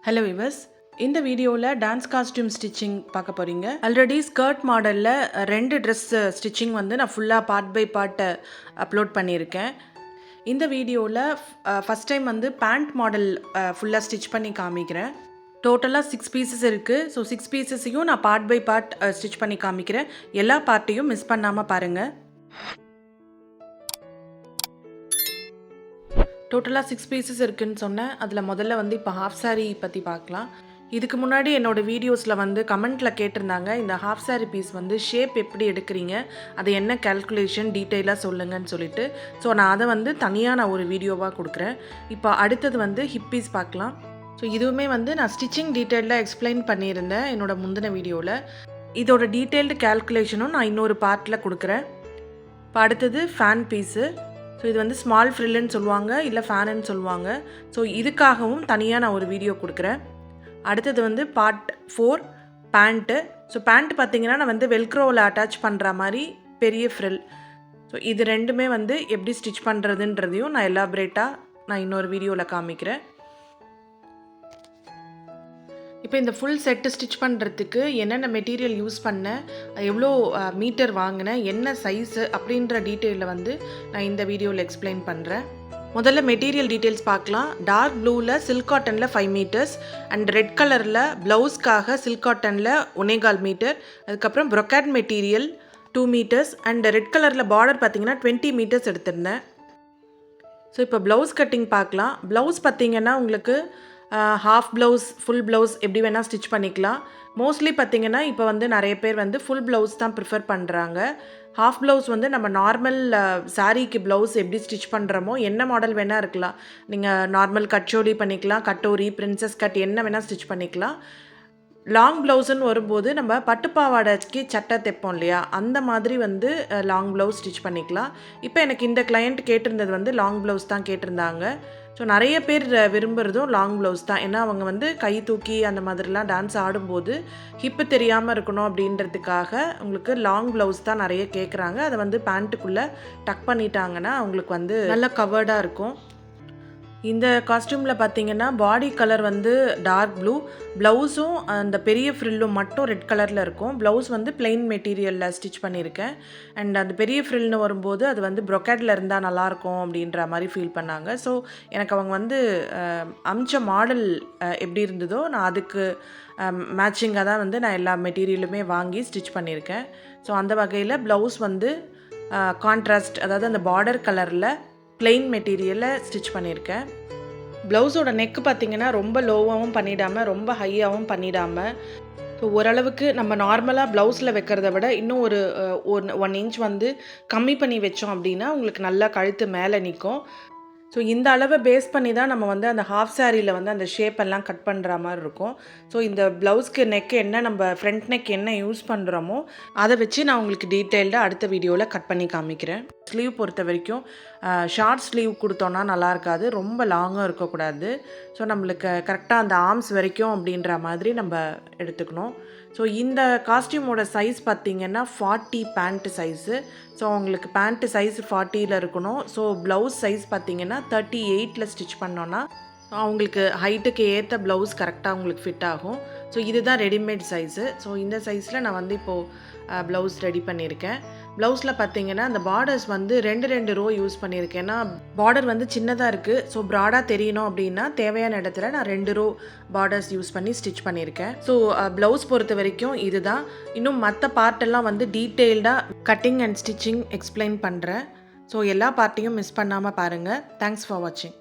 Hello viewers, இந்த வீடியோவில் dance costume stitching பார்க்க போகிறீங்க. ஆல்ரெடி ஸ்கர்ட் மாடலில் 2 ட்ரெஸ் ஸ்டிச்சிங் வந்து நான் ஃபுல்லாக பார்ட் பை பார்ட் அப்லோட் பண்ணியிருக்கேன். இந்த வீடியோவில் ஃபஸ்ட் டைம் வந்து பேண்ட் மாடல் ஃபுல்லாக ஸ்டிச் பண்ணி காமிக்கிறேன். டோட்டலாக 6 பீசஸ் இருக்குது. ஸோ 6 பீசஸையும் நான் பார்ட் பை பார்ட் ஸ்டிச் பண்ணி காமிக்கிறேன். எல்லா பார்ட்டையும் மிஸ் பண்ணாமல் பாருங்கள். டோட்டலாக 6 பீசஸ் இருக்குதுன்னு சொன்னேன். அதில் முதல்ல வந்து இப்போ ஹாஃப் சாரீ பற்றி பார்க்கலாம். இதுக்கு முன்னாடி என்னோடய வீடியோஸில் வந்து கமெண்ட்டில் கேட்டிருந்தாங்க, இந்த ஹாஃப் சாரீ பீஸ் வந்து ஷேப் எப்படி எடுக்கிறீங்க, அது என்ன கேல்குலேஷன் டீட்டெயிலாக சொல்லுங்கன்னு சொல்லிட்டு. ஸோ நான் அதை வந்து தனியாக நான் ஒரு வீடியோவாக கொடுக்குறேன். இப்போ அடுத்தது வந்து ஹிப் பீஸ் பார்க்கலாம். ஸோ இதுவுமே வந்து நான் ஸ்டிச்சிங் டீட்டெயிலாக எக்ஸ்பிளைன் பண்ணியிருந்தேன் என்னோடய முந்தின வீடியோவில். இதோட டீட்டெயில்டு கேல்குலேஷனும் நான் இன்னொரு பார்ட்டில் கொடுக்குறேன். இப்போ அடுத்தது ஃபேன் பீஸு. ஸோ இது வந்து ஸ்மால் ஃப்ரில்லுன்னு சொல்லுவாங்க, இல்லை ஃபேனுன்னு சொல்லுவாங்க. ஸோ இதுக்காகவும் தனியாக நான் ஒரு வீடியோ கொடுக்குறேன். அடுத்தது வந்து பார்ட் 4 பேண்ட்டு. ஸோ பேண்ட் பார்த்திங்கன்னா நான் வந்து வெல்க்ரோவில் அட்டாச் பண்ணுற மாதிரி பெரிய ஃப்ரில். ஸோ இது ரெண்டுமே வந்து எப்படி ஸ்டிச் பண்ணுறதுன்றதையும் நான் எலாபரேட்டாக நான் இன்னொரு வீடியோவில் காமிக்கிறேன். இப்போ இந்த ஃபுல் செட்டு ஸ்டிச் பண்ணுறதுக்கு என்னென்ன மெட்டீரியல் யூஸ் பண்ணேன், எவ்வளோ மீட்டர் வாங்கினேன், என்ன சைஸு அப்படின்ற டீட்டெயிலில் வந்து நான் இந்த வீடியோவில் எக்ஸ்பிளைன் பண்ணுறேன். முதல்ல மெட்டீரியல் டீட்டெயில்ஸ் பார்க்கலாம். டார்க் ப்ளூவில் சில்க் காட்டனில் 5 மீட்டர்ஸ் அண்ட் ரெட் கலரில் ப்ளவுஸ்க்காக சில்க் காட்டனில் 1.25 மீட்டர். அதுக்கப்புறம் ப்ரொக்காட் மெட்டீரியல் 2 மீட்டர்ஸ் அண்ட் ரெட் கலரில் பார்டர் பார்த்திங்கன்னா 20 மீட்டர்ஸ் எடுத்திருந்தேன். ஸோ இப்போ ப்ளவுஸ் கட்டிங் பார்க்கலாம். ப்ளவுஸ் பார்த்திங்கன்னா உங்களுக்கு ஹாஃப் ப்ளவுஸ், ஃபுல் ப்ளவுஸ் எப்படி வேணால் ஸ்டிச் பண்ணிக்கலாம். மோஸ்ட்லி பார்த்திங்கன்னா இப்போ வந்து நிறைய பேர் வந்து ஃபுல் ப்ளவுஸ் தான் ப்ரிஃபர் பண்ணுறாங்க. ஹாஃப் ப்ளவுஸ் வந்து நம்ம நார்மல் சாரீக்கு ப்ளவுஸ் எப்படி ஸ்டிச் பண்ணுறோமோ என்ன மாடல் வேணால் இருக்கலாம். நீங்கள் நார்மல் கட்சோரி பண்ணிக்கலாம், கட்டோரி, பிரின்சஸ் கட் என்ன வேணால் ஸ்டிச் பண்ணிக்கலாம். லாங் ப்ளவுஸுன்னு வரும்போது நம்ம பட்டுப்பாவாடைக்கு சட்டை தைப்போம் இல்லையா, அந்த மாதிரி வந்து லாங் ப்ளவுஸ் ஸ்டிச் பண்ணிக்கலாம். இப்போ எனக்கு இந்த கிளையண்ட் கேட்டிருந்தது வந்து லாங் ப்ளவுஸ் தான் கேட்டிருந்தாங்க. ஸோ நிறைய பேர் விரும்புகிறதும் லாங் ப்ளவுஸ் தான். ஏன்னா அவங்க வந்து கை தூக்கி அந்த மாதிரிலாம் டான்ஸ் ஆடும்போது ஹிப்பு தெரியாமல் இருக்கணும் அப்படின்றதுக்காக உங்களுக்கு லாங் ப்ளவுஸ் தான் நிறைய கேட்குறாங்க. அதை வந்து பேண்ட்டுக்குள்ளே டக் பண்ணிட்டாங்கன்னா அவங்களுக்கு வந்து நல்லா கவர்டாக இருக்கும். இந்த காஸ்டியூமில் பார்த்திங்கன்னா பாடி கலர் வந்து டார்க் ப்ளூ, ப்ளவுஸும் அந்த பெரிய ஃப்ரில்லும் மட்டும் ரெட் கலரில் இருக்கும். ப்ளவுஸ் வந்து பிளெயின் மெட்டீரியலில் ஸ்டிச் பண்ணியிருக்கேன். அண்ட் அந்த பெரிய ஃப்ரில்னு வரும்போது அது வந்து ப்ரொக்கேட்டில் இருந்தால் நல்லாயிருக்கும் அப்படின்ற மாதிரி ஃபீல் பண்ணாங்க. ஸோ எனக்கு அவங்க வந்து அமிச்ச மாடல் எப்படி இருந்ததோ நான் அதுக்கு மேட்சிங்காக தான் வந்து நான் எல்லா மெட்டீரியலுமே வாங்கி ஸ்டிச் பண்ணியிருக்கேன். ஸோ அந்த வகையில் ப்ளவுஸ் வந்து கான்ட்ராஸ்ட், அதாவது அந்த பார்டர் கலரில் பிளெயின் மெட்டீரியலில் ஸ்டிச் பண்ணியிருக்கேன். ப்ளவுஸோட நெக்கு பார்த்திங்கன்னா ரொம்ப லோவாகவும் பண்ணிடாமல் ரொம்ப ஹையாகவும் பண்ணிடாமல், ஸோ ஓரளவுக்கு நம்ம நார்மலாக ப்ளவுஸில் வைக்கிறத விட இன்னும் ஒரு 1 இன்ச் வந்து கம்மி பண்ணி வச்சோம் அப்படின்னா உங்களுக்கு நல்லா கழுத்து மேலே நிற்கும். ஸோ இந்த அளவை பேஸ் பண்ணி தான் நம்ம வந்து அந்த ஹாஃப் சாரியில் வந்து அந்த ஷேப் எல்லாம் கட் பண்ணுற மாதிரி இருக்கும். ஸோ இந்த ப்ளவுஸ்க்கு நெக் என்ன, நம்ம ஃப்ரண்ட் நெக் என்ன யூஸ் பண்ணுறோமோ அதை வச்சு நான் உங்களுக்கு டீட்டெயில்டாக அடுத்த வீடியோவில் கட் பண்ணி காமிக்கிறேன். ஸ்லீவ் பொறுத்த வரைக்கும் ஷார்ட் ஸ்லீவ் கொடுத்தோன்னா நல்லா இருக்காது, ரொம்ப லாங்காக இருக்கக்கூடாது. ஸோ நம்மளுக்கு கரெக்டாக அந்த ஆர்ம்ஸ் வரைக்கும் அப்படின்ற மாதிரி நம்ம எடுத்துக்கணும். ஸோ இந்த காஸ்டியூமோட சைஸ் பார்த்திங்கன்னா 40 பேண்ட்டு சைஸு. ஸோ உங்களுக்கு பேண்ட்டு சைஸ் 40ல் இருக்கணும். ஸோ ப்ளவுஸ் சைஸ் பார்த்திங்கன்னா 38ல் ஸ்டிச் பண்ணோன்னா அவங்களுக்கு ஹைட்டுக்கு ஏற்ற ப்ளவுஸ் கரெக்டாக உங்களுக்கு ஃபிட் ஆகும். ஸோ இதுதான் ரெடிமேட் சைஸு. ஸோ இந்த சைஸில் நான் வந்து இப்போது ப்ளவுஸ் ரெடி பண்ணியிருக்கேன். ப்ளவுஸில் பார்த்திங்கன்னா அந்த பார்டர்ஸ் வந்து 2 ரோ யூஸ் பண்ணியிருக்கேன். ஏன்னா பார்டர் வந்து சின்னதாக இருக்குது. ஸோ ப்ராடாக தெரியணும் அப்படின்னா தேவையான இடத்துல நான் 2 ரோ பார்டர்ஸ் யூஸ் பண்ணி ஸ்டிச் பண்ணியிருக்கேன். ஸோ ப்ளவுஸ் பொறுத்த வரைக்கும் இதுதான். இன்னும் மற்ற பார்ட்டெல்லாம் வந்து டீட்டெயில்டாக கட்டிங் அண்ட் ஸ்டிச்சிங் எக்ஸ்பிளைன் பண்ணுறேன். ஸோ எல்லா பார்ட்டையும் மிஸ் பண்ணாமல் பாருங்கள். தேங்க்ஸ் ஃபார் வாட்சிங்.